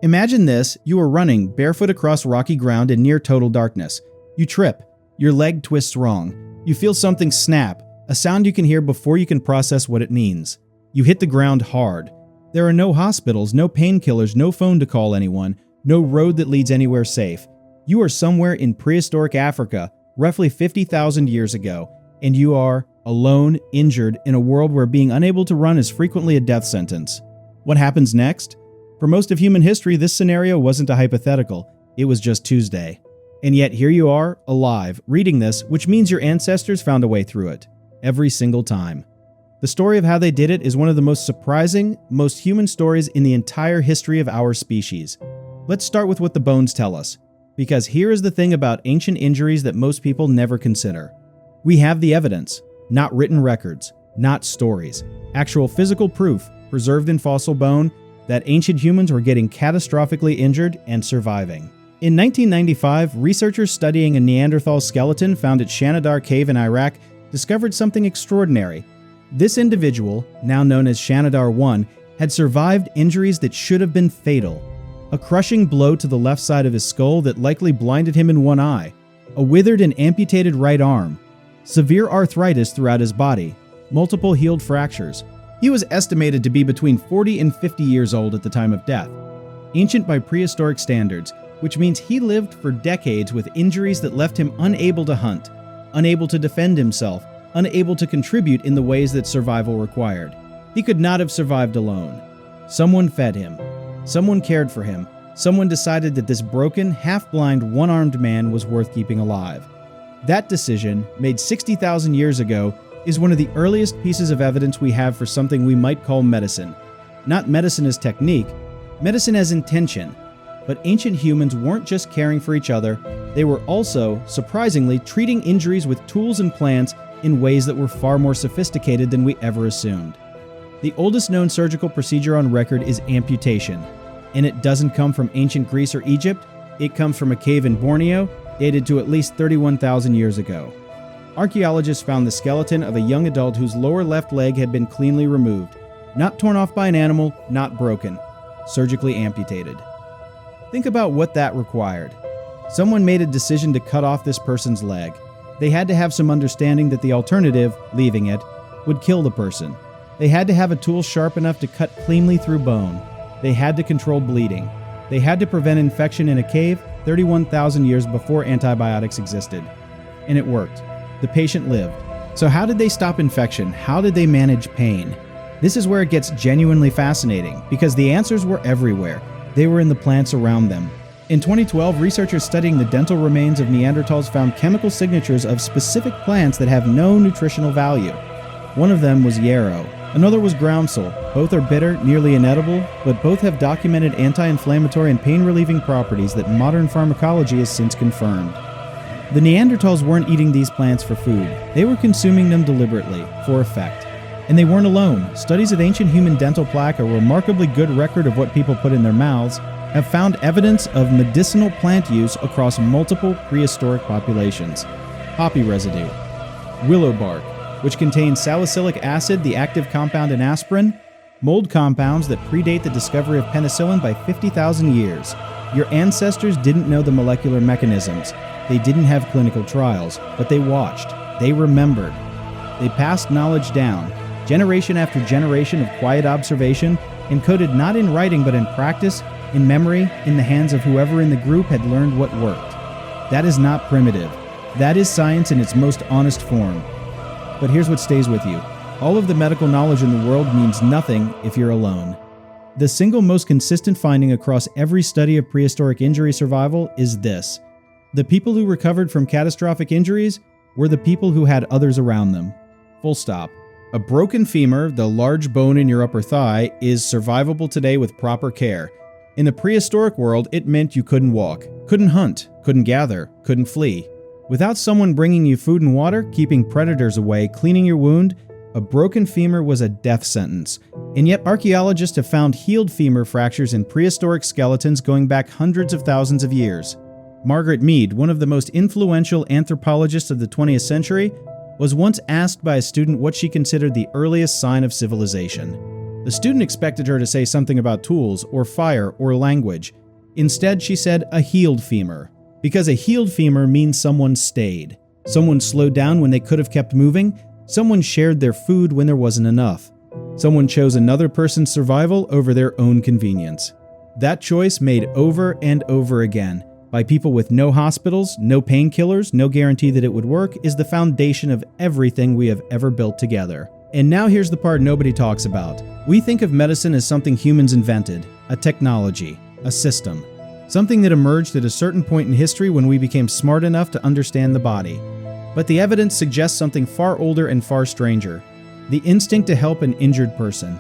Imagine this: you are running barefoot across rocky ground in near total darkness. You trip. Your leg twists wrong. You feel something snap, a sound you can hear before you can process what it means. You hit the ground hard. There are no hospitals, no painkillers, no phone to call anyone, no road that leads anywhere safe. You are somewhere in prehistoric Africa, roughly 50,000 years ago, and you are alone, injured, in a world where being unable to run is frequently a death sentence. What happens next? For most of human history, this scenario wasn't a hypothetical. It was just Tuesday. And yet here you are, alive, reading this, which means your ancestors found a way through it. Every single time. The story of how they did it is one of the most surprising, most human stories in the entire history of our species. Let's start with what the bones tell us, because here is the thing about ancient injuries that most people never consider. We have the evidence, not written records, not stories, actual physical proof preserved in fossil bone that ancient humans were getting catastrophically injured and surviving. In 1995, researchers studying a Neanderthal skeleton found at Shanidar Cave in Iraq discovered something extraordinary. This individual, now known as Shanidar 1, had survived injuries that should have been fatal. A crushing blow to the left side of his skull that likely blinded him in one eye, a withered and amputated right arm, severe arthritis throughout his body, multiple healed fractures. He was estimated to be between 40 and 50 years old at the time of death. Ancient by prehistoric standards, which means he lived for decades with injuries that left him unable to hunt, unable to defend himself, unable to contribute in the ways that survival required. He could not have survived alone. Someone fed him. Someone cared for him. Someone decided that this broken, half-blind, one-armed man was worth keeping alive. That decision, made 60,000 years ago, is one of the earliest pieces of evidence we have for something we might call medicine. Not medicine as technique, medicine as intention. But ancient humans weren't just caring for each other, they were also, surprisingly, treating injuries with tools and plants in ways that were far more sophisticated than we ever assumed. The oldest known surgical procedure on record is amputation, and it doesn't come from ancient Greece or Egypt, it comes from a cave in Borneo, dated to at least 31,000 years ago. Archaeologists found the skeleton of a young adult whose lower left leg had been cleanly removed, not torn off by an animal, not broken, surgically amputated. Think about what that required. Someone made a decision to cut off this person's leg. They had to have some understanding that the alternative, leaving it, would kill the person. They had to have a tool sharp enough to cut cleanly through bone. They had to control bleeding. They had to prevent infection in a cave 31,000 years before antibiotics existed. And it worked. The patient lived. So how did they stop infection? How did they manage pain? This is where it gets genuinely fascinating, because the answers were everywhere. They were in the plants around them. In 2012, researchers studying the dental remains of Neanderthals found chemical signatures of specific plants that have no nutritional value. One of them was yarrow. Another was groundsel. Both are bitter, nearly inedible, but both have documented anti-inflammatory and pain-relieving properties that modern pharmacology has since confirmed. The Neanderthals weren't eating these plants for food. They were consuming them deliberately, for effect. And they weren't alone. Studies of ancient human dental plaque, a remarkably good record of what people put in their mouths, have found evidence of medicinal plant use across multiple prehistoric populations. Poppy residue, willow bark, which contains salicylic acid, the active compound in aspirin, mold compounds that predate the discovery of penicillin by 50,000 years. Your ancestors didn't know the molecular mechanisms. They didn't have clinical trials, but they watched. They remembered. They passed knowledge down, generation after generation of quiet observation, encoded not in writing but in practice, in memory, in the hands of whoever in the group had learned what worked. That is not primitive. That is science in its most honest form. But here's what stays with you. All of the medical knowledge in the world means nothing if you're alone. The single most consistent finding across every study of prehistoric injury survival is this. The people who recovered from catastrophic injuries were the people who had others around them. Full stop. A broken femur, the large bone in your upper thigh, is survivable today with proper care. In the prehistoric world, it meant you couldn't walk, couldn't hunt, couldn't gather, couldn't flee. Without someone bringing you food and water, keeping predators away, cleaning your wound, a broken femur was a death sentence. And yet archaeologists have found healed femur fractures in prehistoric skeletons going back hundreds of thousands of years. Margaret Mead, one of the most influential anthropologists of the 20th century, was once asked by a student what she considered the earliest sign of civilization. The student expected her to say something about tools, or fire, or language. Instead, she said a healed femur. Because a healed femur means someone stayed. Someone slowed down when they could have kept moving. Someone shared their food when there wasn't enough. Someone chose another person's survival over their own convenience. That choice, made over and over again by people with no hospitals, no painkillers, no guarantee that it would work, is the foundation of everything we have ever built together. And now here's the part nobody talks about. We think of medicine as something humans invented, a technology, a system, something that emerged at a certain point in history when we became smart enough to understand the body. But the evidence suggests something far older and far stranger. The instinct to help an injured person,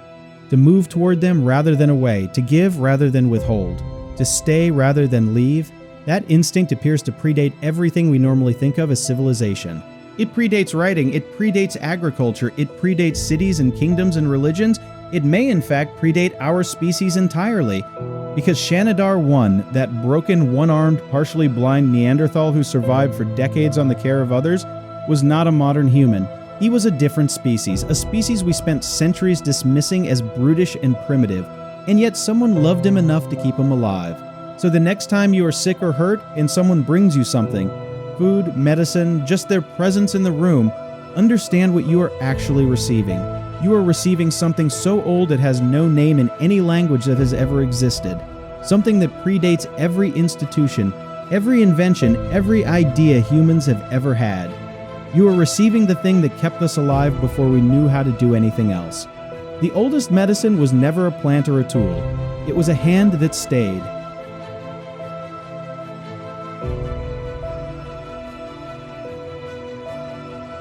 to move toward them rather than away, to give rather than withhold, to stay rather than leave. That instinct appears to predate everything we normally think of as civilization. It predates writing, it predates agriculture, it predates cities and kingdoms and religions. It may in fact predate our species entirely. Because Shanidar I, that broken, one-armed, partially blind Neanderthal who survived for decades on the care of others, was not a modern human. He was a different species, a species we spent centuries dismissing as brutish and primitive, and yet someone loved him enough to keep him alive. So the next time you are sick or hurt and someone brings you something, food, medicine, just their presence in the room, understand what you are actually receiving. You are receiving something so old it has no name in any language that has ever existed. Something that predates every institution, every invention, every idea humans have ever had. You are receiving the thing that kept us alive before we knew how to do anything else. The oldest medicine was never a plant or a tool. It was a hand that stayed.